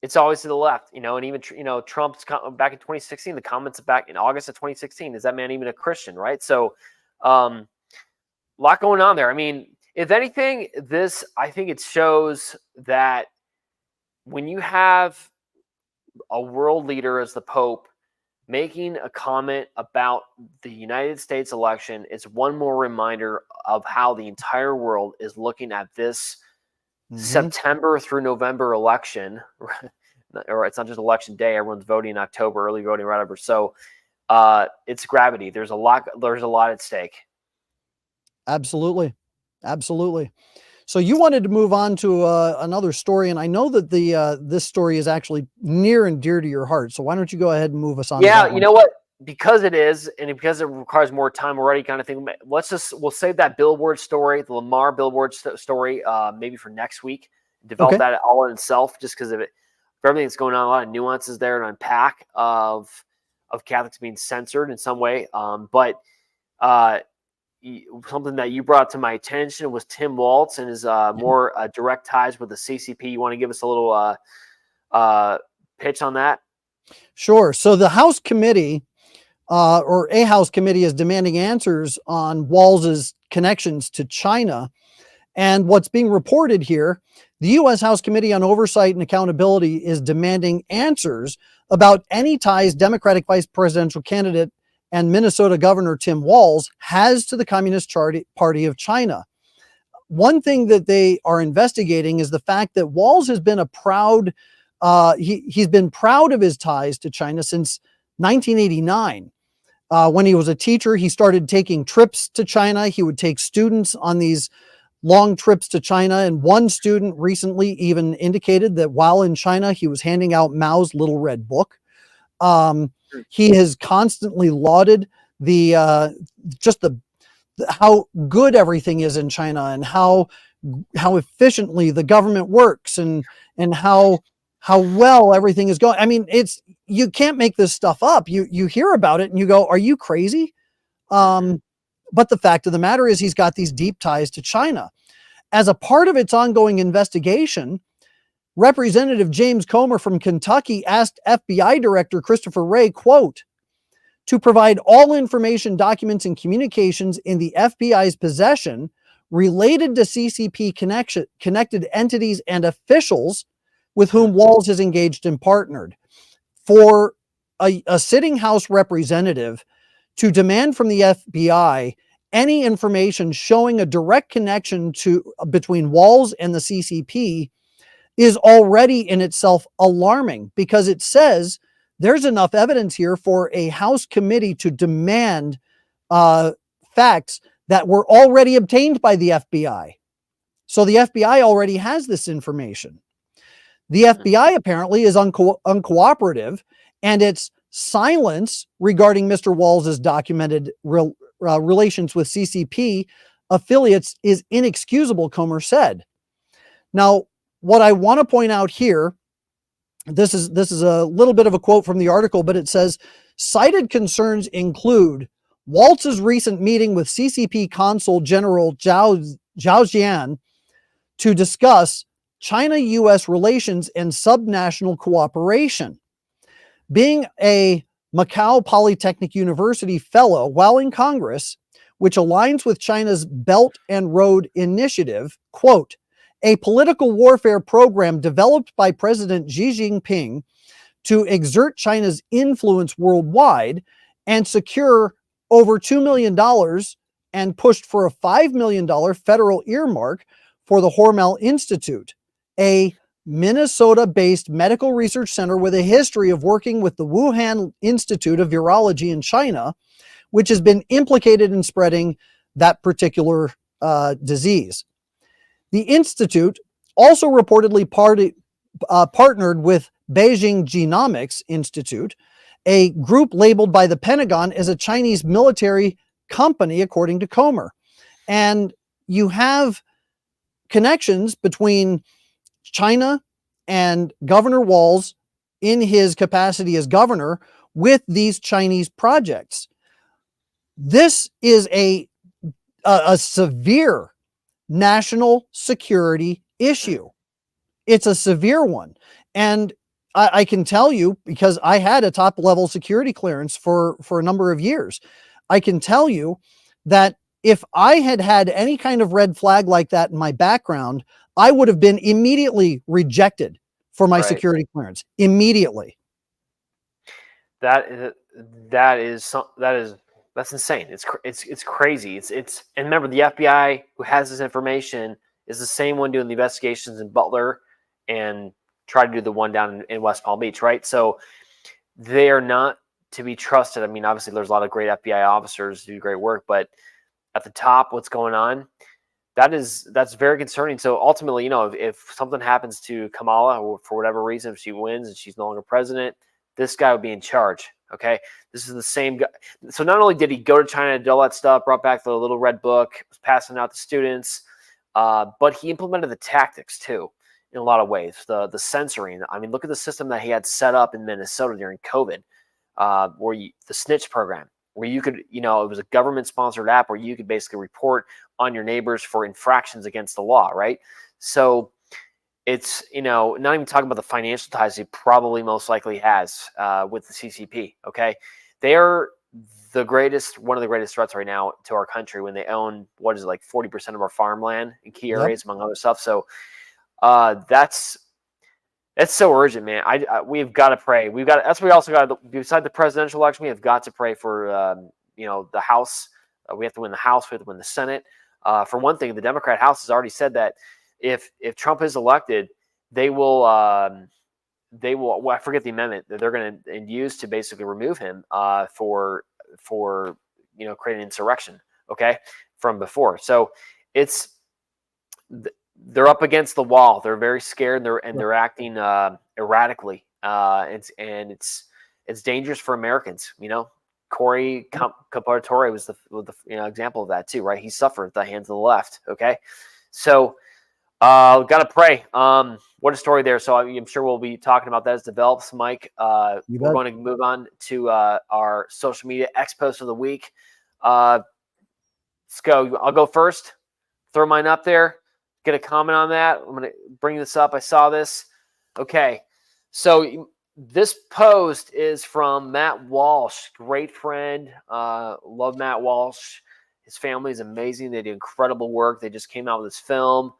it's always to the left, you know, and even Trump's back in 2016, the comments back in August of 2016, is that man even a Christian, right? So, a lot going on there. I mean, if anything, I think it shows that when you have a world leader as the Pope making a comment about the United States election, it's one more reminder of how the entire world is looking at this September through November election, or it's not just election day. Everyone's voting in October, early voting, whatever. So it's gravity. There's a lot at stake. Absolutely. Absolutely. So you wanted to move on to another story, and I know that this story is actually near and dear to your heart. So why don't you go ahead and move us on? Yeah, to that you know what? Because it is, and because it requires more time already, kind of thing. We'll save that billboard story, the Lamar billboard story, maybe for next week. Develop Okay. that all in itself, just because of it, for everything that's going on. A lot of nuances there to unpack of Catholics being censored in some way. But something that you brought to my attention was Tim Walz and his more direct ties with the CCP. You want to give us a little pitch on that? Sure. So the House committee, or a House committee, is demanding answers on Walz's connections to China. And what's being reported here, the U.S. House Committee on Oversight and Accountability is demanding answers about any ties Democratic vice presidential candidate and Minnesota Governor Tim Walz has to the Communist Party of China. One thing that they are investigating is the fact that Walz has been he's been proud of his ties to China since 1989. When he was a teacher, he started taking trips to China. He would take students on these long trips to China. And one student recently even indicated that while in China, he was handing out Mao's Little Red Book. He has constantly lauded how good everything is in China and how efficiently the government works and how well everything is going. I mean, you can't make this stuff up. You hear about it and you go, are you crazy? But the fact of the matter is he's got these deep ties to China. As a part of its ongoing investigation, Representative James Comer from Kentucky asked FBI Director Christopher Wray, quote, to provide all information, documents, and communications in the FBI's possession related to CCP connected entities and officials with whom Walz has engaged and partnered. For a sitting House representative to demand from the FBI any information showing a direct connection between Walz and the CCP is already in itself alarming, because it says there's enough evidence here for a House committee to demand facts that were already obtained by the FBI. So the FBI already has this information. The FBI apparently is uncooperative, and its silence regarding Mr. Walz's documented relations with CCP affiliates is inexcusable, Comer said. Now, what I want to point out here, this is a little bit of a quote from the article, but it says, cited concerns include Walz's recent meeting with CCP Consul General Zhao Jian to discuss China-U.S. relations and subnational cooperation. Being a Macau Polytechnic University fellow while in Congress, which aligns with China's Belt and Road Initiative, quote, a political warfare program developed by President Xi Jinping to exert China's influence worldwide and secure over $2 million and pushed for a $5 million federal earmark for the Hormel Institute, a Minnesota-based medical research center with a history of working with the Wuhan Institute of Virology in China, which has been implicated in spreading that particular disease. The institute also reportedly partnered with Beijing Genomics Institute, a group labeled by the Pentagon as a Chinese military company, according to Comer. And you have connections between China and Governor Walz in his capacity as governor with these Chinese projects. This is a severe national security issue. It's a severe one. And I can tell you, because I had a top level security clearance for a number of years, I can tell you that if I had had any kind of red flag like that in my background, I would have been immediately rejected for my security clearance. Immediately. That's insane. It's crazy. And remember, the FBI who has this information is the same one doing the investigations in Butler and try to do the one down in West Palm Beach, right? So they are not to be trusted. I mean, obviously there's a lot of great FBI officers who do great work, but at the top, what's going on, that's very concerning. So ultimately, if something happens to Kamala, or for whatever reason, if she wins and she's no longer president, this guy would be in charge. Okay. This is the same guy. So not only did he go to China, do all that stuff, brought back the little red book, was passing out to students, but he implemented the tactics too, in a lot of ways. The censoring. I mean, look at the system that he had set up in Minnesota during COVID, the snitch program, where you could, it was a government-sponsored app where you could basically report on your neighbors for infractions against the law, right? So it's, not even talking about the financial ties he probably most likely has with the CCP, okay? They are one of the greatest threats right now to our country when they own, 40% of our farmland in key areas, among other stuff. So that's so urgent, man. We've got to pray. That's what we also got to, beside the presidential election, we have got to pray for, the House. We have to win the House. We have to win the Senate. For one thing, the Democrat House has already said that if Trump is elected, they will, I forget the amendment that they're going to use to basically remove him for creating insurrection, okay, from before. So they're up against the wall. They're very scared, and they're acting erratically. It's dangerous for Americans. Corey Caparatore was the example of that too, right? He suffered at the hands of the left. Okay, so got to pray. What a story there. So I'm sure we'll be talking about that as it develops, Mike. We're going to move on to our social media X post of the week. Let's go. I'll go first. Throw mine up there. Get a comment on that. I'm going to bring this up. I saw this. Okay. So this post is from Matt Walsh, great friend. Love Matt Walsh. His family is amazing. They do incredible work. They just came out with this film,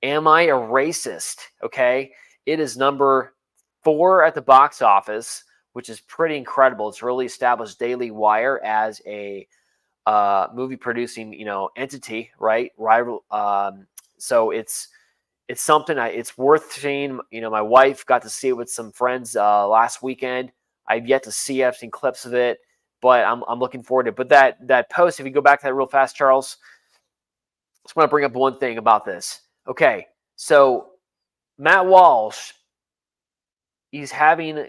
Am I a Racist? Okay. It is number 4 at the box office, which is pretty incredible. It's really established Daily Wire as a movie producing, entity, right? Rival. So it's something it's worth seeing. My wife got to see it with some friends last weekend. I've yet to see it. I've seen clips of it, but I'm looking forward to it. But that post, if you go back to that real fast, Charles, I just want to bring up one thing about this. Okay, so Matt Walsh, he's having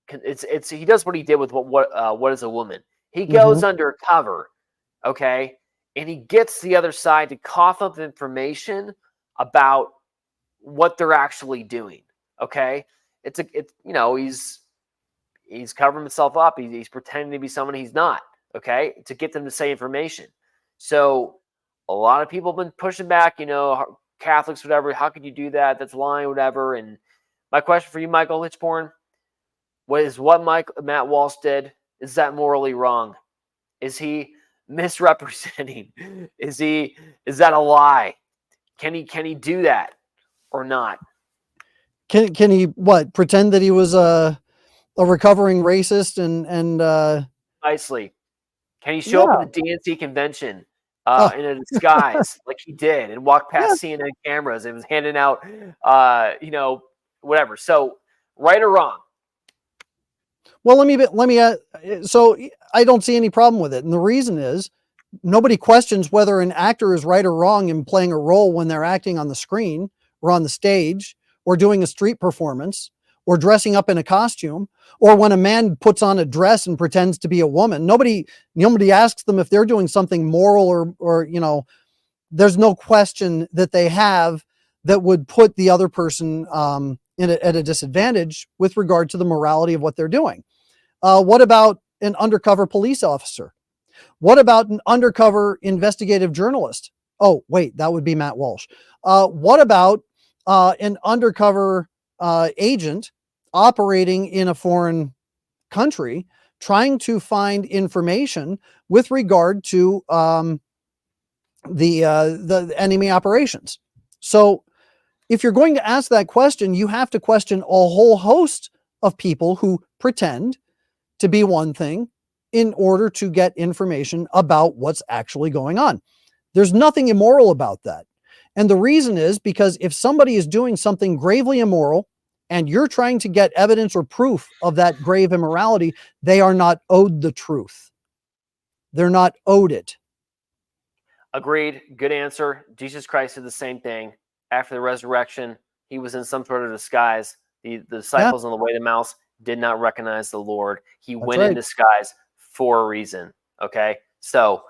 he does what he did with what is a woman. He goes undercover, okay, and he gets the other side to cough up information about what they're actually doing. Okay, he's covering himself up. He's pretending to be someone he's not. Okay, to get them to say information. So a lot of people have been pushing back. Catholics, whatever. How could you do that? That's lying, whatever. And my question for you, Michael Hichborn, what Matt Walsh did, is that morally wrong? Is he misrepresenting? Is that a lie? Can he do that or not? Can he pretend that he was a recovering racist and nicely? Can he show up at the DNC convention in a disguise like he did and walk past CNN cameras and was handing out whatever? So right or wrong? Well, let me so I don't see any problem with it. And the reason is nobody questions whether an actor is right or wrong in playing a role when they're acting on the screen or on the stage or doing a street performance or dressing up in a costume, or when a man puts on a dress and pretends to be a woman. Nobody asks them if they're doing something moral or there's no question that they have that would put the other person at a disadvantage with regard to the morality of what they're doing. What about an undercover police officer? What about an undercover investigative journalist? Oh, wait, that would be Matt Walsh. What about an undercover agent operating in a foreign country trying to find information with regard to the enemy operations? So if you're going to ask that question, you have to question a whole host of people who pretend to be one thing in order to get information about what's actually going on. There's nothing immoral about that. And the reason is because if somebody is doing something gravely immoral and you're trying to get evidence or proof of that grave immorality, they are not owed the truth. They're not owed it. Agreed. Good answer. Jesus Christ did the same thing. After the resurrection, he was in some sort of disguise. The disciples on the way to Emmaus did not recognize the Lord. He went in disguise for a reason. Okay. So,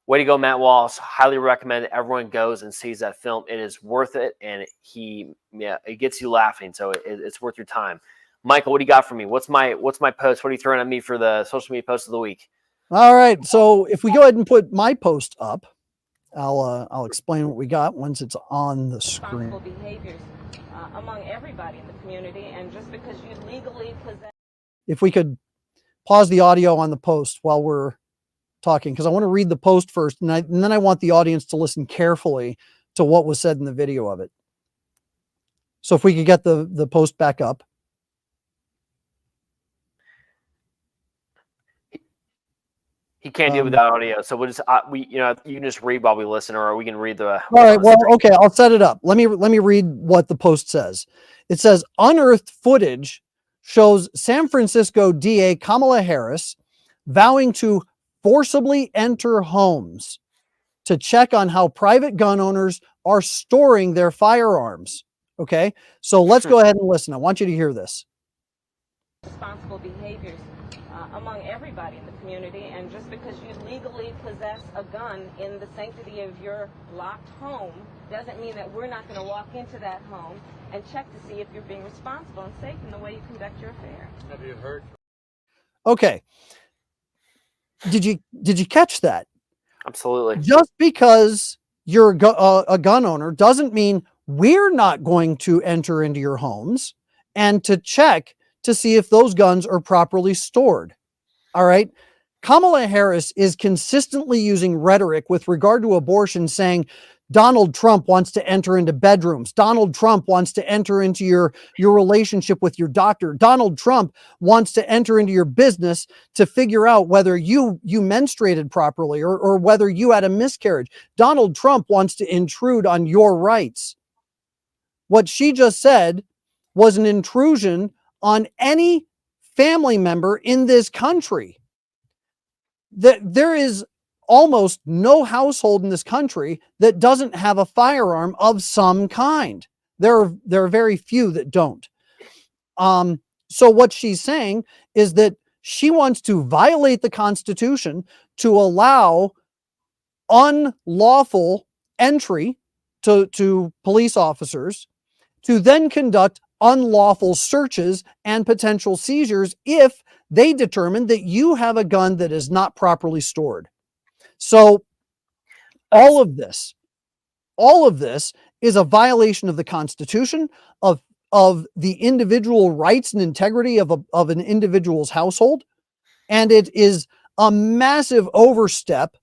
way to go, Matt Walsh. Highly recommend everyone goes and sees that film. It is worth it. And it gets you laughing. So it's worth your time. Michael, what do you got for me? What's my post? What are you throwing at me for the social media post of the week? All right. So if we go ahead and put my post up, I'll explain what we got once it's on the screen. Responsible behaviors among everybody in the community, and just because you legally possess. If we could pause the audio on the post while we're talking, because I want to read the post first, and then I want the audience to listen carefully to what was said in the video of it. So if we could get the post back up. He can't do it without audio, so we'll just you can just read while we listen, or we can read the. All right. Well, okay. I'll set it up. Let me read what the post says. It says unearthed footage shows San Francisco DA Kamala Harris vowing to forcibly enter homes to check on how private gun owners are storing their firearms. Okay. So let's go ahead and listen. I want you to hear this. Responsible behaviors among everybody in the community, and just because you legally possess a gun in the sanctity of your locked home doesn't mean that we're not going to walk into that home and check to see if you're being responsible and safe in the way you conduct your affairs. Have you heard? Okay. Did you catch that? Absolutely. Just because you're a gun owner doesn't mean we're not going to enter into your homes and to check to see if those guns are properly stored. All right. Kamala Harris is consistently using rhetoric with regard to abortion, saying Donald Trump wants to enter into bedrooms. Donald Trump wants to enter into your relationship with your doctor. Donald Trump wants to enter into your business to figure out whether you menstruated properly or whether you had a miscarriage. Donald Trump wants to intrude on your rights. What she just said was an intrusion on any family member in this country. There is almost no household in this country that doesn't have a firearm of some kind. There are very few that don't. So what she's saying is that she wants to violate the Constitution to allow unlawful entry to police officers to then conduct unlawful searches and potential seizures if they determine that you have a gun that is not properly stored. So all of this is a violation of the Constitution, of the individual rights and integrity of an individual's household. And it is a massive overstep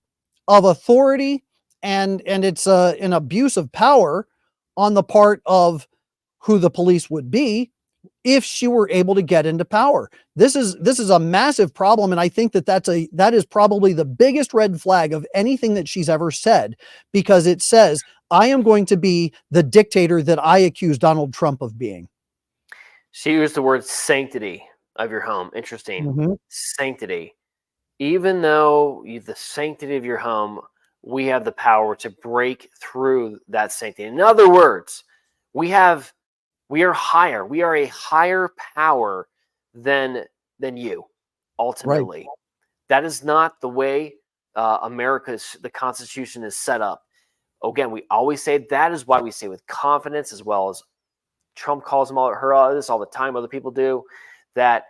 of authority, and it's an abuse of power on the part of who the police would be if she were able to get into power. This is a massive problem, and I think that is probably the biggest red flag of anything that she's ever said, because it says, I am going to be the dictator that I accuse Donald Trump of being. She used the word sanctity of your home. Interesting. Mm-hmm. Sanctity. Even though the sanctity of your home, we have the power to break through that sanctity. In other words, we are higher. We are a higher power than you, ultimately. Right. That is not the way the Constitution is set up. Again, we always say that is why we say with confidence, as well as Trump calls them her this all the time, other people do, that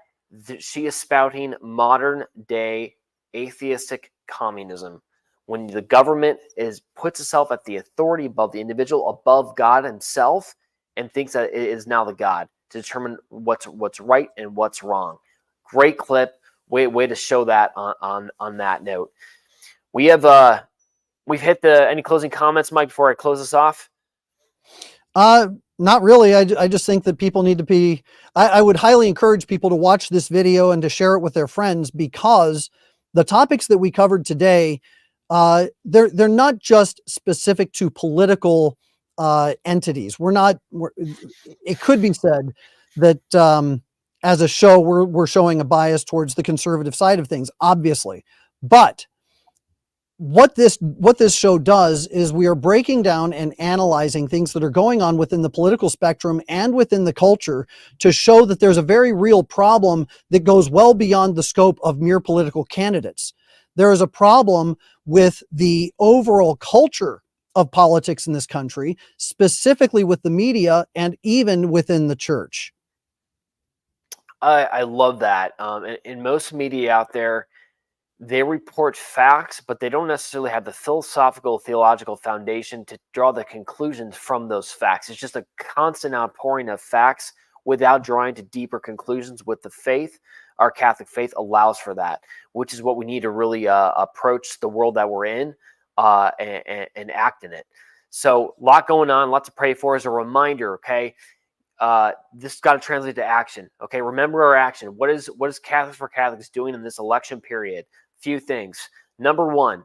she is spouting modern day atheistic communism. When the government puts itself at the authority above the individual, above God himself, and thinks that it is now the God to determine what's right and what's wrong. Great clip. Way to show that on that note. We have we've hit any closing comments, Mike, before I close this off? Not really. I just think that people need to be, I would highly encourage people to watch this video and to share it with their friends, because the topics that we covered today, they're not just specific to political entities. It could be said that as a show, we're showing a bias towards the conservative side of things, obviously. But what this show does is we are breaking down and analyzing things that are going on within the political spectrum and within the culture to show that there's a very real problem that goes well beyond the scope of mere political candidates. There is a problem with the overall culture of politics in this country, specifically with the media and even within the church. I love that. In most media out there, they report facts, but they don't necessarily have the philosophical, theological foundation to draw the conclusions from those facts. It's just a constant outpouring of facts without drawing to deeper conclusions with the faith. Our Catholic faith allows for that, which is what we need to really approach the world that we're in and act in it. So a lot going on, lots to pray for. As a reminder, okay, this has got to translate to action. Okay, remember our action. What is Catholics for Catholics doing in this election period? Few things. Number one,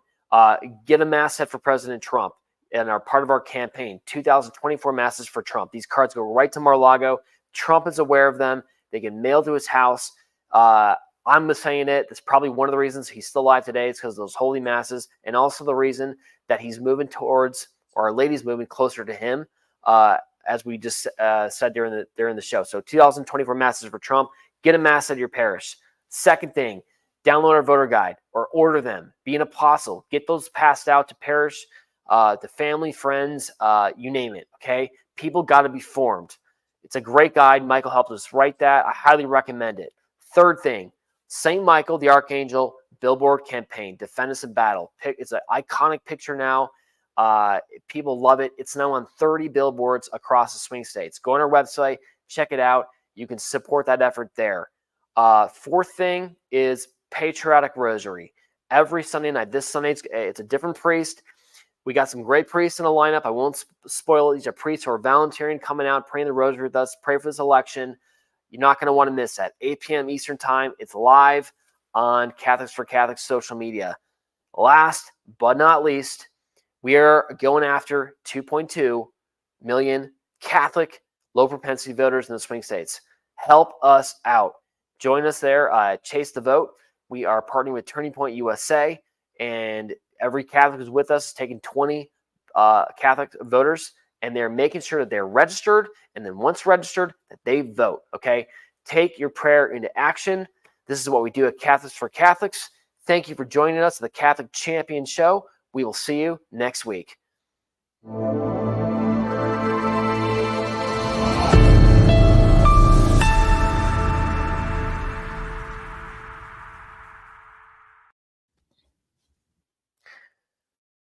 get a mass set for President Trump and are part of our campaign. 2024 masses for Trump. These cards go right to Mar-a-Lago. Trump is aware of them. They get mailed to his house. I'm saying it. That's probably one of the reasons he's still alive today. It's because of those holy masses, and also the reason that he's moving towards, or Our Lady's moving closer to him, as we just said during the show. So 2024 masses for Trump. Get a mass at your parish. Second thing, download our voter guide or order them. Be an apostle. Get those passed out to parish, to family, friends, you name it, okay? People got to be formed. It's a great guide. Michael helped us write that. I highly recommend it. Third thing, St. Michael the Archangel billboard campaign, Defend Us in Battle. It's an iconic picture now. People love it. It's now on 30 billboards across the swing states. Go on our website, check it out. You can support that effort there. Fourth thing is Patriotic Rosary. Every Sunday night. This Sunday, it's a different priest. We got some great priests in the lineup. I won't spoil it. These are priests who are volunteering, coming out, praying the rosary with us, pray for this election. You're not going to want to miss that. 8 p.m. Eastern Time. It's live on Catholics for Catholics social media. Last but not least, we are going after 2.2 million Catholic low propensity voters in the swing states. Help us out. Join us there. Chase the vote. We are partnering with Turning Point USA, and every Catholic who's with us is taking 20 Catholic voters, and they're making sure that they're registered, and then once registered, that they vote, okay? Take your prayer into action. This is what we do at Catholics for Catholics. Thank you for joining us at the Catholic Champion Show. We will see you next week.